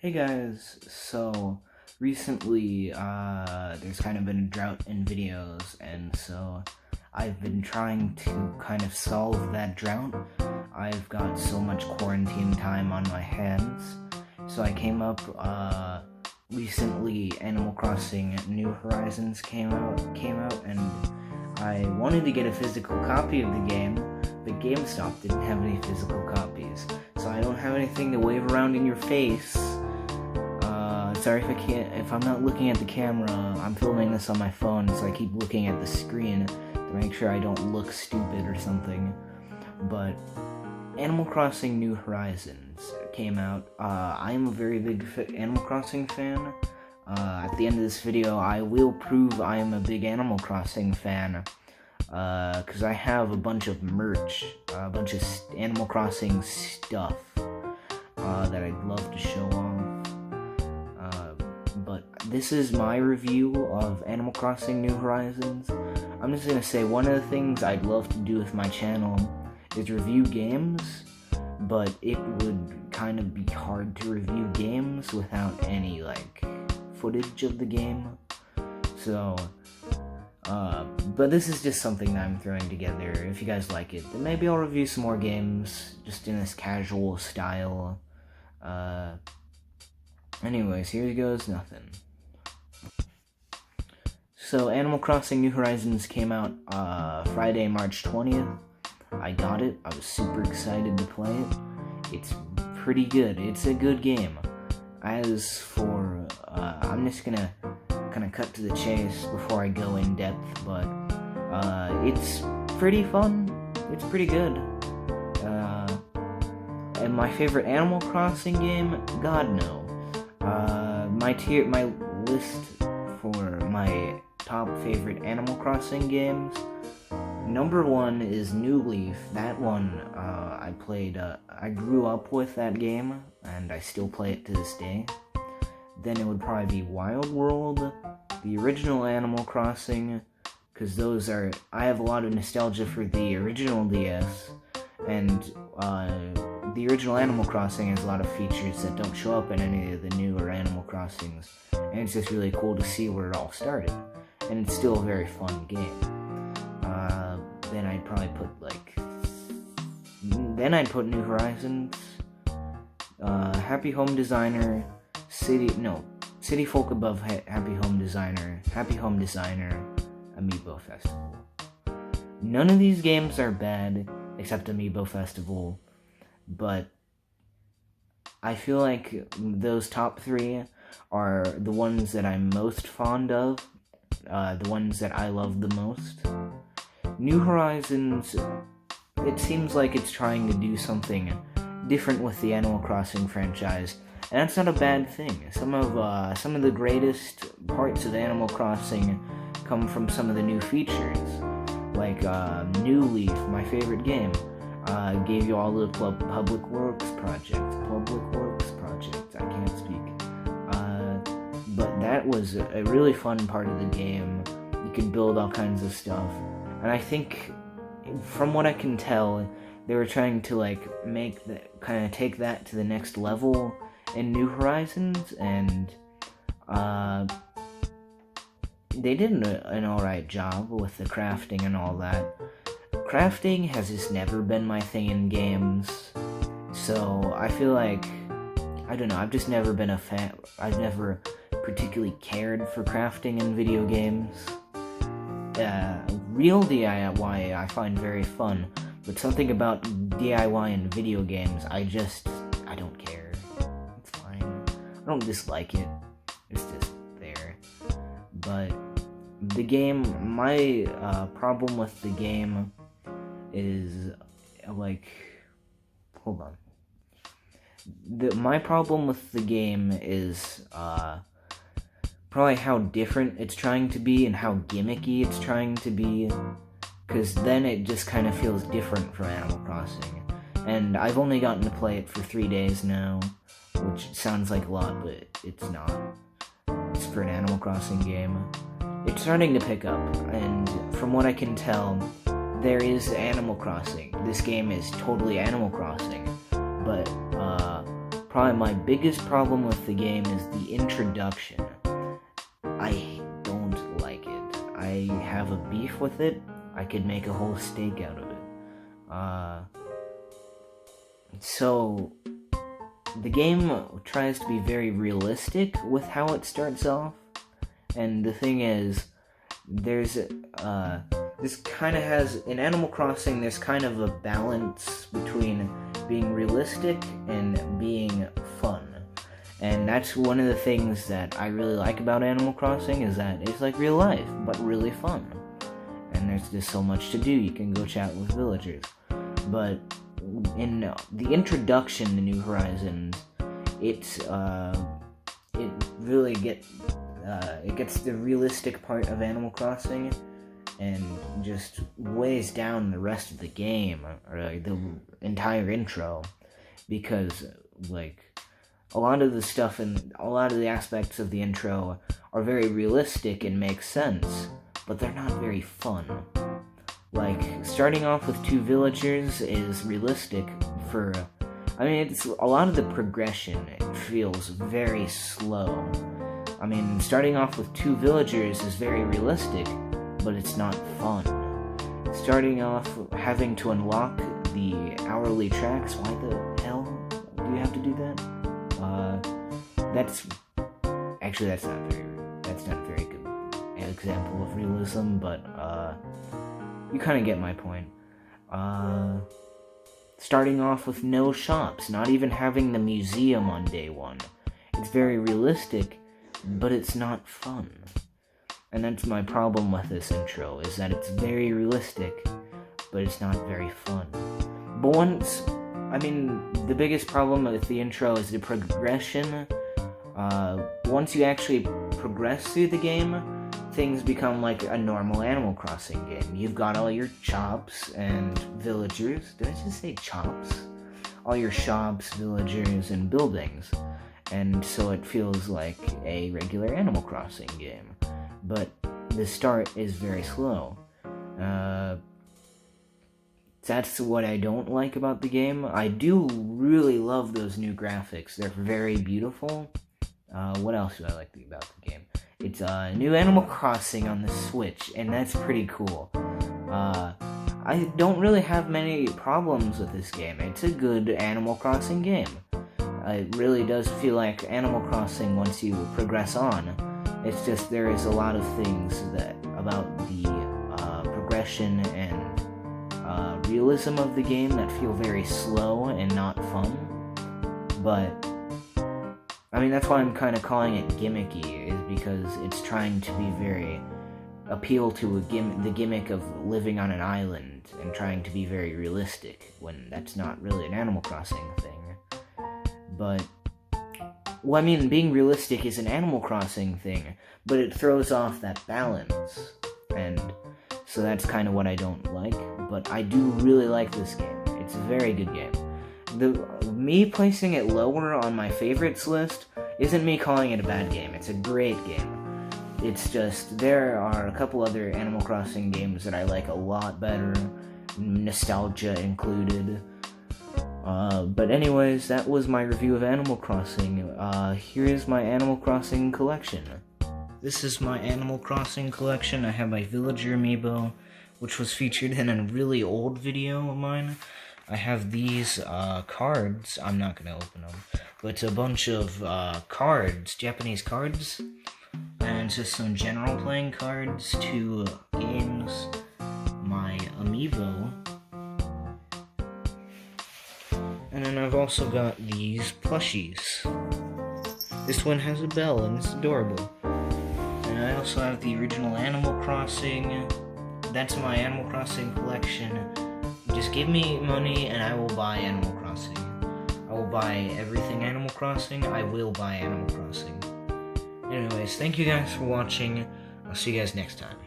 Hey guys, so recently there's kind of been a drought in videos, and so I've been trying to kind of solve that drought. I've got so much quarantine time on my hands, so I came up recently Animal Crossing New Horizons came out, and I wanted to get a physical copy of the game, but GameStop didn't have any physical copies, so I don't have anything to wave around in your face. Sorry if I'm not looking at the camera. I'm filming this on my phone, so I keep looking at the screen to make sure I don't look stupid or something. But Animal Crossing New Horizons came out. I am a very big Animal Crossing fan. At the end of this video, I will prove I am a big Animal Crossing fan. Because I have a bunch of merch, a bunch of Animal Crossing stuff that I'd love to show off. But this is my review of Animal Crossing New Horizons. I'm just gonna say one of the things I'd love to do with my channel is review games, but it would kind of be hard to review games without any, footage of the game. So, but this is just something that I'm throwing together. If you guys like it, then maybe I'll review some more games, just in this casual style. Anyways, here goes nothing. So, Animal Crossing New Horizons came out Friday, March 20th. I got it. I was super excited to play it. It's pretty good. It's a good game. As for, I'm just gonna kind of cut to the chase before I go in depth, but it's pretty fun. It's pretty good. And my favorite Animal Crossing game? God, no. My list for my top favorite Animal Crossing games. Number 1 is New Leaf. That one I played. I grew up with that game, and I still play it to this day. Then it would probably be Wild World, the original Animal Crossing, because I have a lot of nostalgia for the original DS, and the original Animal Crossing has a lot of features that don't show up in any of the newer Animal Crossings, and it's just really cool to see where it all started, and it's still a very fun game. Then I'd probably put New Horizons, Happy Home Designer, City Folk Above Happy Home Designer, Amiibo Festival. None of these games are bad, except Amiibo Festival, but I feel like those top 3 are the ones that I'm most fond of, the ones that I love the most. New Horizons, it seems like it's trying to do something different with the Animal Crossing franchise, and that's not a bad thing. Some of the greatest parts of Animal Crossing come from some of the new features, like New Leaf, my favorite game. Gave you all the Public Works project. I can't speak. But that was a really fun part of the game. You could build all kinds of stuff. And I think, from what I can tell, they were trying to, take that to the next level in New Horizons, and, they did an alright job with the crafting and all that. Crafting has just never been my thing in games, so I feel like, I don't know, I've just never been a fan. I've never particularly cared for crafting in video games. Real DIY I find very fun, but something about DIY in video games, I don't care. It's fine. I don't dislike it. It's just there. But the game, my problem with the game is, hold on. My problem with the game is, probably how different it's trying to be and how gimmicky it's trying to be, because then it just kind of feels different from Animal Crossing. And I've only gotten to play it for 3 days now, which sounds like a lot, but it's not. It's for an Animal Crossing game. It's starting to pick up, and from what I can tell, there is Animal Crossing. This game is totally Animal Crossing, but probably my biggest problem with the game is the introduction. I don't like it. I have a beef with it. I could make a whole steak out of it. So the game tries to be very realistic with how it starts off, and the thing is, there's this kind of has, in Animal Crossing, there's kind of a balance between being realistic and being fun. And that's one of the things that I really like about Animal Crossing, is that it's like real life, but really fun. And there's just so much to do. You can go chat with villagers. But in the introduction to New Horizons, it really gets the realistic part of Animal Crossing and just weighs down the rest of the game, or like the entire intro, because like a lot of the stuff and a lot of the aspects of the intro are very realistic and make sense, but they're not very fun. Like, starting off with 2 villagers is realistic it's a lot of the progression, it feels very slow. I mean, starting off with 2 villagers is very realistic, but it's not fun. Starting off having to unlock the hourly tracks, why the hell do you have to do that? That's not a very good example of realism, but you kind of get my point. Starting off with no shops, not even having the museum on day 1. It's very realistic, but it's not fun. And that's my problem with this intro, is that it's very realistic, but it's not very fun. But the biggest problem with the intro is the progression. Once you actually progress through the game, things become like a normal Animal Crossing game. You've got all your shops and villagers. Did I just say shops? All your shops, villagers, and buildings. And so it feels like a regular Animal Crossing game. But the start is very slow. That's what I don't like about the game. I do really love those new graphics. They're very beautiful. What else do I like about the game? It's new Animal Crossing on the Switch, and that's pretty cool. I don't really have many problems with this game. It's a good Animal Crossing game. It really does feel like Animal Crossing once you progress on. It's just there is a lot of things about the progression and realism of the game that feel very slow and not fun. But that's why I'm kind of calling it gimmicky, is because it's trying to be appeal to the gimmick of living on an island and trying to be very realistic, when that's not really an Animal Crossing thing. But being realistic is an Animal Crossing thing, but it throws off that balance, and so that's kind of what I don't like. But I do really like this game. It's a very good game. Me placing it lower on my favorites list isn't me calling it a bad game. It's a great game. It's just, there are a couple other Animal Crossing games that I like a lot better, nostalgia included. But anyways, that was my review of Animal Crossing. Here is my Animal Crossing collection. This is my Animal Crossing collection. I have my Villager amiibo, which was featured in a really old video of mine. I have these cards. I'm not going to open them. But it's a bunch of cards, Japanese cards. And just some general playing cards, 2 games, my amiibo. And then I've also got these plushies. This one has a bell and it's adorable. And I also have the original Animal Crossing. That's my Animal Crossing collection. Just give me money and I will buy Animal Crossing. I will buy everything Animal Crossing. I will buy Animal Crossing. Anyways, thank you guys for watching. I'll see you guys next time.